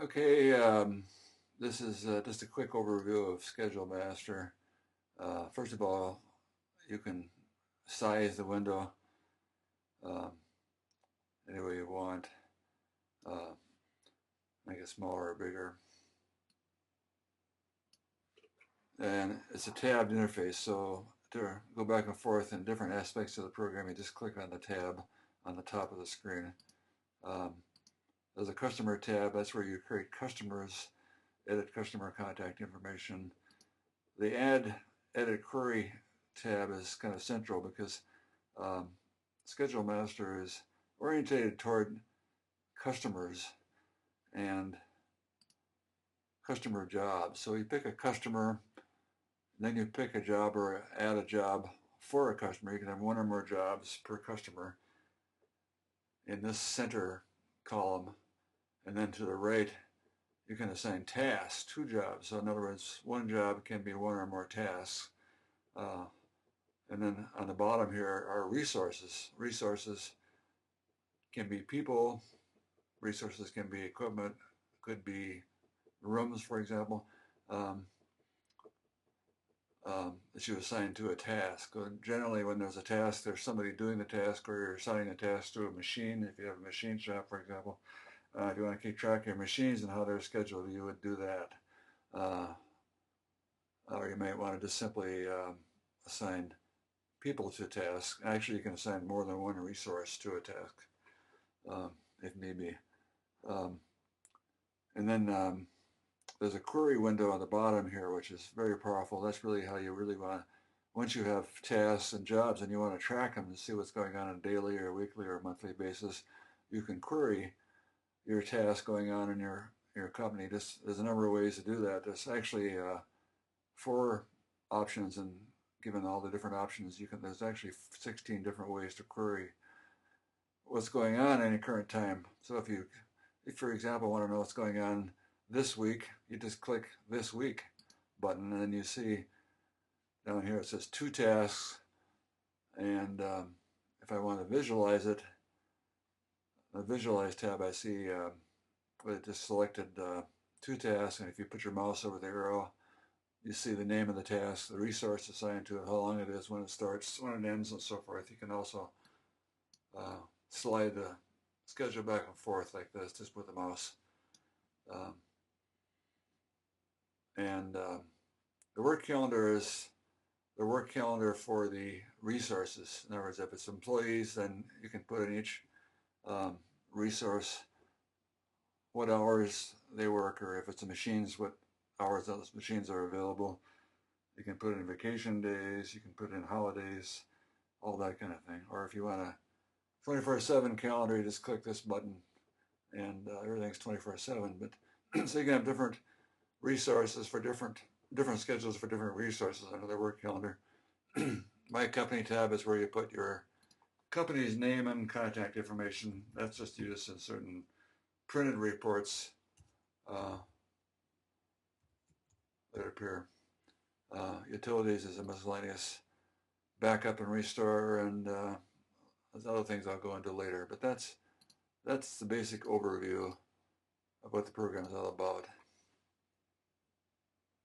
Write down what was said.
Okay, this is just a quick overview of Schedule Master. First of all, you can size the window um, any way you want, uh, make it smaller or bigger. And it's a tabbed interface, so to go back and forth in different aspects of the program, you just click on the tab on the top of the screen. Um, there's a customer tab, that's where you create customers, edit customer contact information. The edit query tab is kind of central because um, Schedule Master is orientated toward customers and customer jobs. So you pick a customer, then you pick a job or add a job for a customer. You can have one or more jobs per customer in this center column. And then to the right, you can assign tasks to jobs. So in other words, one job can be one or more tasks. And then on the bottom here are resources. Resources can be people, resources can be equipment, could be rooms, for example, that you assign to a task. Generally, when there's a task, there's somebody doing the task, or you're assigning a task to a machine. If you have a machine shop, for example, if you want to keep track of your machines and how they're scheduled, you would do that. Or you might want to just simply assign people to tasks. Actually, you can assign more than one resource to a task, if need be. And then there's a query window on the bottom here, which is very powerful. That's really how you really want to, once you have tasks and jobs and you want to track them and see what's going on a daily or weekly or monthly basis, you can query your task going on in your company. There's a number of ways to do that. There's actually 4 options, and given all the different options, there's actually 16 different ways to query what's going on at any current time. So if for example, want to know what's going on this week, you just click this week button, and then you see down here it says 2 tasks, and if I want to visualize it, the visualize tab, I see it just selected 2 tasks, and if you put your mouse over the arrow, you see the name of the task, the resource assigned to it, how long it is, when it starts, when it ends, and so forth. You can also slide the schedule back and forth like this, just with the mouse. And the work calendar is the work calendar for the resources. In other words, if it's employees, then you can put in each resource what hours they work, or if it's a machines, what hours those machines are available. You can put in vacation days, you can put in holidays, all that kind of thing. Or if you want a 24/7 calendar, you just click this button, and everything's 24/7. But so you can have different resources for different schedules for different resources under the work calendar. My company tab is where you put your company's name and contact information. That's just used in certain printed reports that appear. Utilities is a miscellaneous backup and restore, and there's other things I'll go into later. But that's the basic overview of what the program is all about.